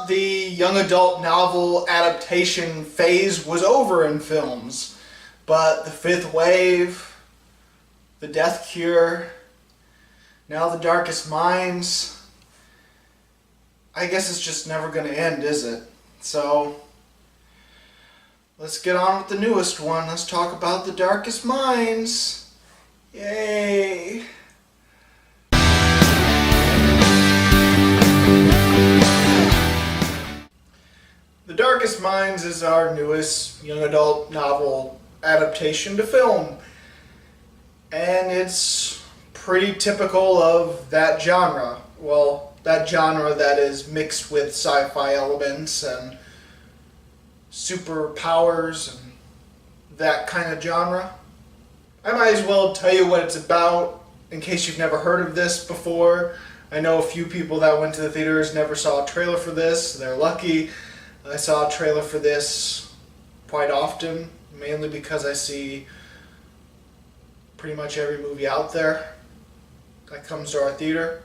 thought the young adult novel adaptation phase was over in films, but The Fifth Wave, The Death Cure, now The Darkest Minds, I guess it's just never going to end, is it? So, let's get on with the newest one. Let's talk about The Darkest Minds. Yay! The Darkest Minds is our newest young adult novel adaptation to film. And it's pretty typical of that genre. Well, that genre that is mixed with sci-fi elements and superpowers and that kind of genre. I might as well tell you what it's about in case you've never heard of this before. I know a few people that went to the theaters never saw a trailer for this. They're lucky. I saw a trailer for this quite often, mainly because I see pretty much every movie out there that comes to our theater.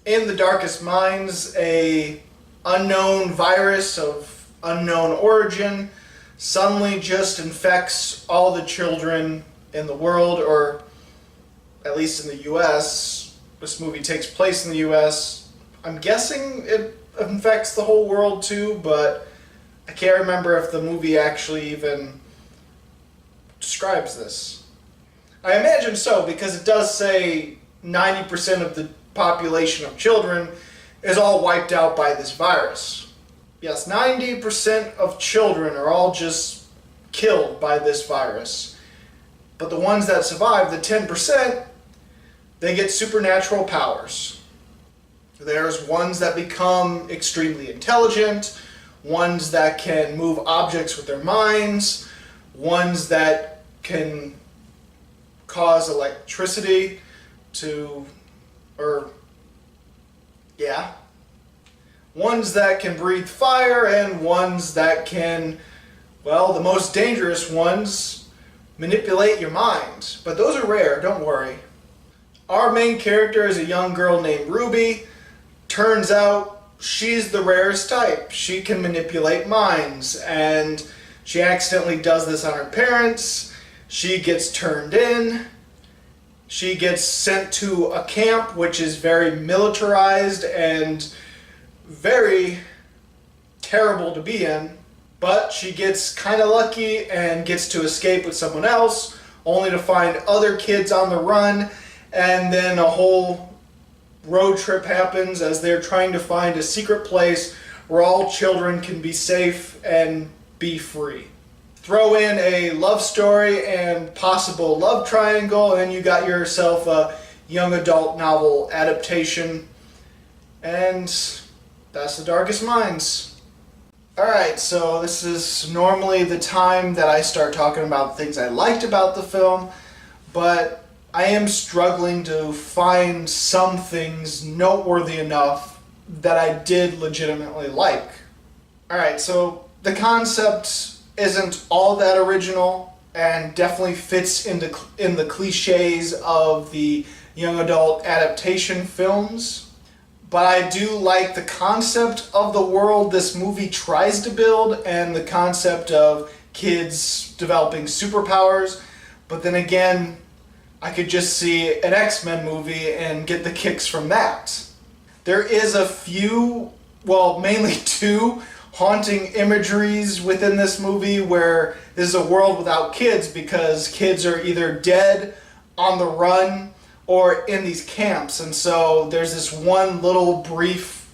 In The Darkest Minds, a unknown virus of unknown origin suddenly just infects all the children in the world, or at least in the US. This movie takes place in the US. I'm guessing it infects the whole world too, but I can't remember if the movie actually even describes this. I imagine so, because it does say 90% of the population of children is all wiped out by this virus. Yes, 90% of children are all just killed by this virus. But the ones that survive, the 10%, they get supernatural powers. There's ones that become extremely intelligent, ones that can move objects with their minds, ones that can cause electricity ones that can breathe fire, and ones that can, well, the most dangerous ones, manipulate your mind. But those are rare, don't worry. Our main character is a young girl named Ruby. Turns out she's the rarest type. She can manipulate minds, and she accidentally does this on her parents. She gets turned in. She gets sent to a camp which is very militarized and very terrible to be in. But she gets kind of lucky and gets to escape with someone else, only to find other kids on the run, and then a whole road trip happens as they're trying to find a secret place where all children can be safe and be free. Throw in a love story and possible love triangle, and you got yourself a young adult novel adaptation, and that's The Darkest Minds. Alright, so this is normally the time that I start talking about things I liked about the film, but I am struggling to find some things noteworthy enough that I did legitimately like. Alright, so the concept isn't all that original and definitely fits in the cliches of the young adult adaptation films, but I do like the concept of the world this movie tries to build and the concept of kids developing superpowers. But then again, I could just see an X-Men movie and get the kicks from that. There is a few, well, mainly two, haunting imageries within this movie where this is a world without kids because kids are either dead, on the run, or in these camps. And so there's this one little brief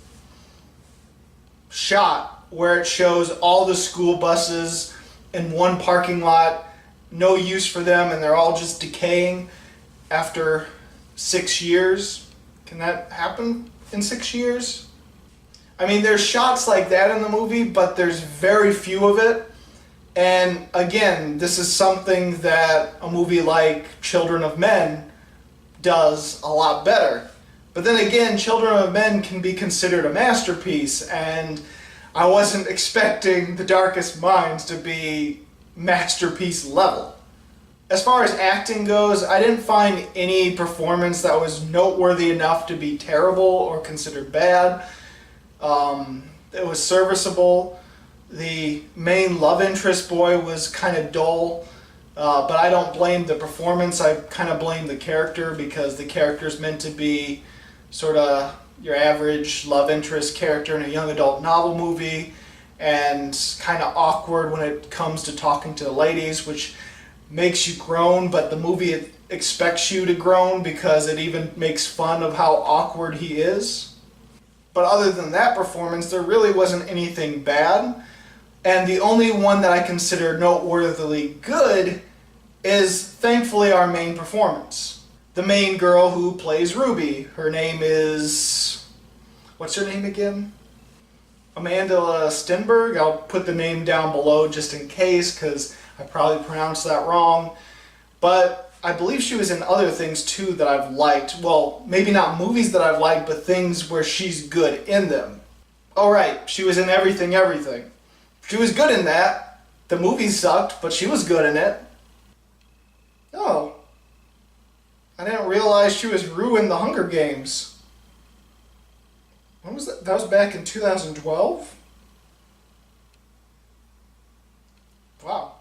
shot where it shows all the school buses in one parking lot, no use for them, and they're all just decaying after 6 years. Can that happen in 6 years? I mean, there's shots like that in the movie, but there's very few of it. And again, this is something that a movie like Children of Men does a lot better. But then again, Children of Men can be considered a masterpiece, and I wasn't expecting The Darkest Minds to be masterpiece level. As far as acting goes, I didn't find any performance that was noteworthy enough to be terrible or considered bad. it was serviceable. The main love interest boy was kind of dull, but I don't blame the performance. I kind of blame the character, because the character's meant to be sort of your average love interest character in a young adult novel movie, and kind of awkward when it comes to talking to the ladies, which makes you groan, but the movie expects you to groan because it even makes fun of how awkward he is. But other than that performance, there really wasn't anything bad. And the only one that I consider noteworthily good is, thankfully, our main performance. The main girl who plays Ruby. Her name is... what's her name again? Amanda Stenberg. I'll put the name down below just in case, because I probably pronounced that wrong. But I believe she was in other things too that I've liked. Well, maybe not movies that I've liked, but things where she's good in them. Oh right, she was in Everything Everything. She was good in that. The movie sucked, but she was good in it. Oh. I didn't realize she was Rue in the Hunger Games. When was that? That was back in 2012? Wow.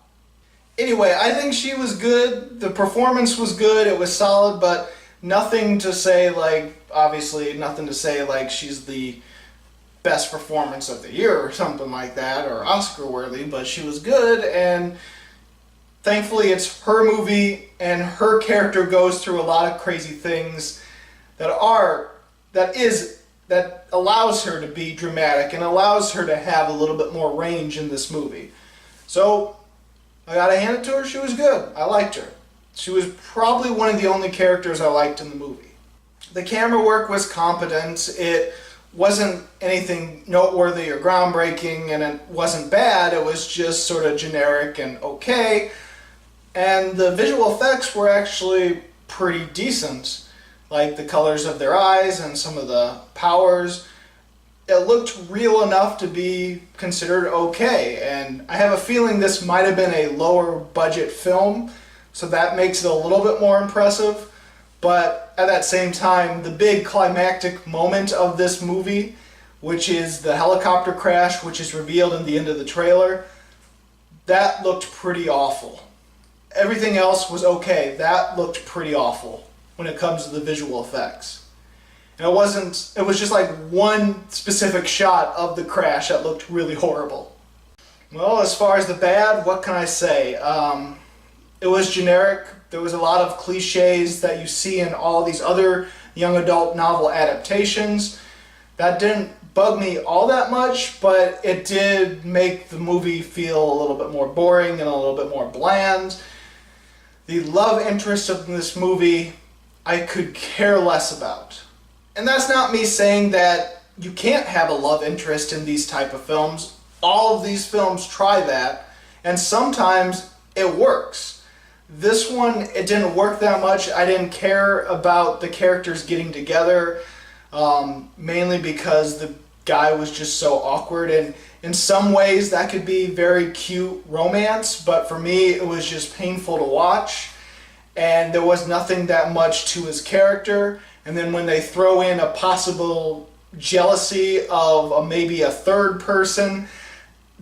Anyway, I think she was good. The performance was good. It was solid, but nothing to say like, obviously, nothing to say like she's the best performance of the year or something like that, or Oscar worthy, but she was good, and thankfully it's her movie, and her character goes through a lot of crazy things that allows her to be dramatic and allows her to have a little bit more range in this movie. So I gotta hand it to her. She was good. I liked her. She was probably one of the only characters I liked in the movie. The camera work was competent. It wasn't anything noteworthy or groundbreaking, and it wasn't bad. It was just sort of generic and okay. And the visual effects were actually pretty decent. Like the colors of their eyes and some of the powers. It looked real enough to be considered okay. And I have a feeling this might have been a lower budget film, so that makes it a little bit more impressive. But at that same time, the big climactic moment of this movie, which is the helicopter crash, which is revealed in the end of the trailer, that looked pretty awful. Everything else was okay. That looked pretty awful when it comes to the visual effects. And it was just like one specific shot of the crash that looked really horrible. Well, as far as the bad, what can I say? It was generic. There was a lot of cliches that you see in all these other young adult novel adaptations. That didn't bug me all that much, but it did make the movie feel a little bit more boring and a little bit more bland. The love interest of this movie, I could care less about. And that's not me saying that you can't have a love interest in these type of films. All of these films try that, and sometimes it works. This one, it didn't work that much. I didn't care about the characters getting together, mainly because the guy was just so awkward, and in some ways that could be very cute romance, but for me it was just painful to watch, and there was nothing that much to his character. And then when they throw in a possible jealousy of maybe a third person,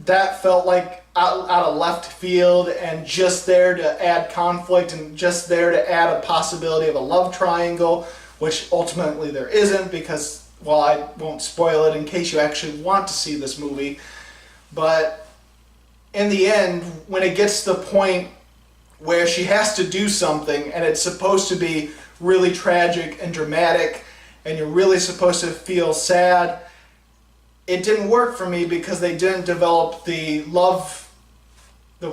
that felt like out of left field and just there to add conflict and just there to add a possibility of a love triangle, which ultimately there isn't, because, well, I won't spoil it in case you actually want to see this movie. But in the end, when it gets to the point where she has to do something and it's supposed to be really tragic and dramatic and you're really supposed to feel sad, it didn't work for me because they didn't develop the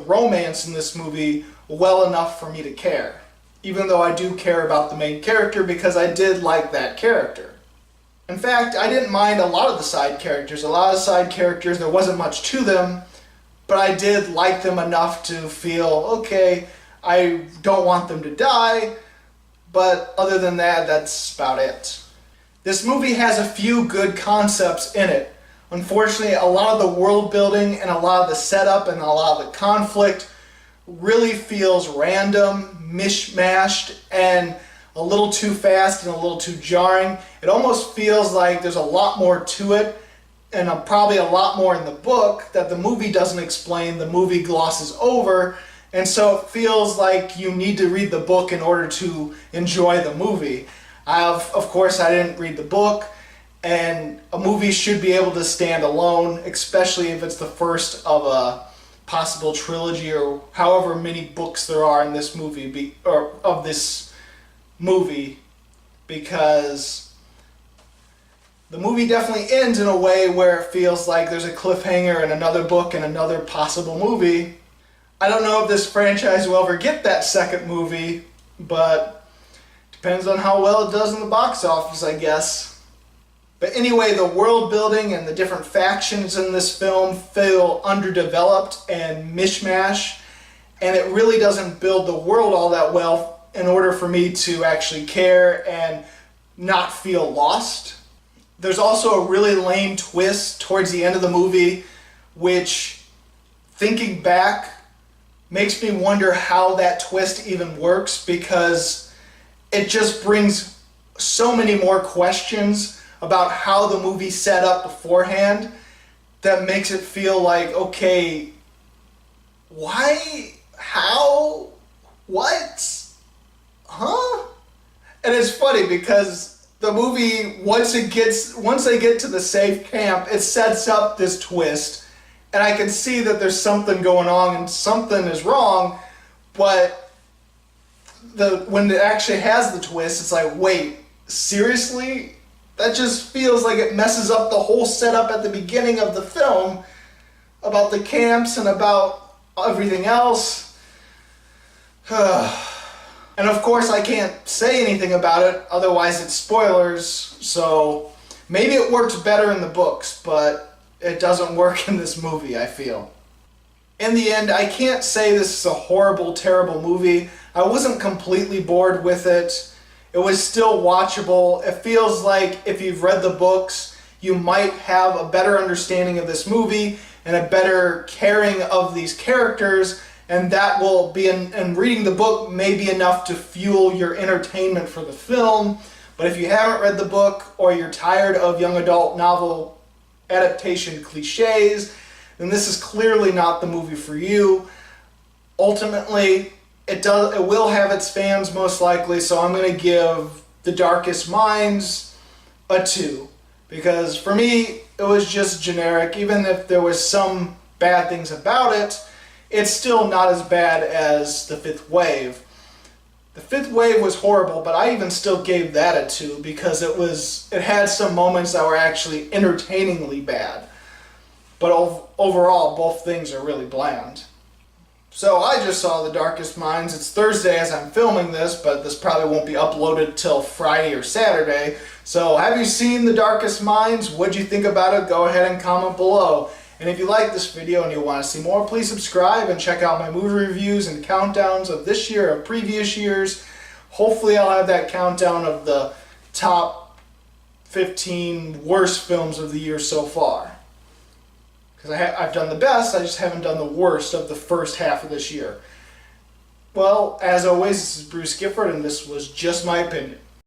romance in this movie well enough for me to care. Even though I do care about the main character, because I did like that character. In fact, I didn't mind a lot of the side characters. A lot of side characters, there wasn't much to them, but I did like them enough to feel, okay, I don't want them to die, but other than that, that's about it. This movie has a few good concepts in it. Unfortunately, a lot of the world building and a lot of the setup and a lot of the conflict really feels random, mishmashed, and a little too fast and a little too jarring. It almost feels like there's a lot more to it and probably a lot more in the book that the movie doesn't explain, the movie glosses over, and so it feels like you need to read the book in order to enjoy the movie. Of course, I didn't read the book, and a movie should be able to stand alone, especially if it's the first of a possible trilogy or however many books there are in this movie, because the movie definitely ends in a way where it feels like there's a cliffhanger in another book and another possible movie. I don't know if this franchise will ever get that second movie, but depends on how well it does in the box office, I guess. But anyway, the world building and the different factions in this film feel underdeveloped and mishmash, and it really doesn't build the world all that well in order for me to actually care and not feel lost. There's also a really lame twist towards the end of the movie, which, thinking back, makes me wonder how that twist even works, because it just brings so many more questions about how the movie set up beforehand that makes it feel like, okay, why? How? What? Huh? And it's funny because the movie, once they get to the safe camp, it sets up this twist, and I can see that there's something going on and something is wrong, but when it actually has the twist, it's like, wait, seriously? That just feels like it messes up the whole setup at the beginning of the film about the camps and about everything else. And of course I can't say anything about it, otherwise it's spoilers, so maybe it works better in the books, but it doesn't work in this movie, I feel. In the end, I can't say this is a horrible, terrible movie. I wasn't completely bored with it. It was still watchable. It feels like if you've read the books, you might have a better understanding of this movie and a better caring of these characters, and that will be, and reading the book may be enough to fuel your entertainment for the film. But if you haven't read the book, or you're tired of young adult novel adaptation cliches, then this is clearly not the movie for you. Ultimately, it will have its fans most likely, so I'm going to give The Darkest Minds a 2. Because for me, it was just generic. Even if there was some bad things about it, it's still not as bad as The Fifth Wave. The Fifth Wave was horrible, but I even still gave that a 2 because it had some moments that were actually entertainingly bad. But overall, both things are really bland. So I just saw The Darkest Minds. It's Thursday as I'm filming this, but this probably won't be uploaded till Friday or Saturday. So have you seen The Darkest Minds? What'd you think about it? Go ahead and comment below. And if you like this video and you want to see more, please subscribe and check out my movie reviews and countdowns of this year and previous years. Hopefully I'll have that countdown of the top 15 worst films of the year so far. Because I've done the best, I just haven't done the worst of the first half of this year. Well, as always, this is Bruce Gifford, and this was Just My Opinion.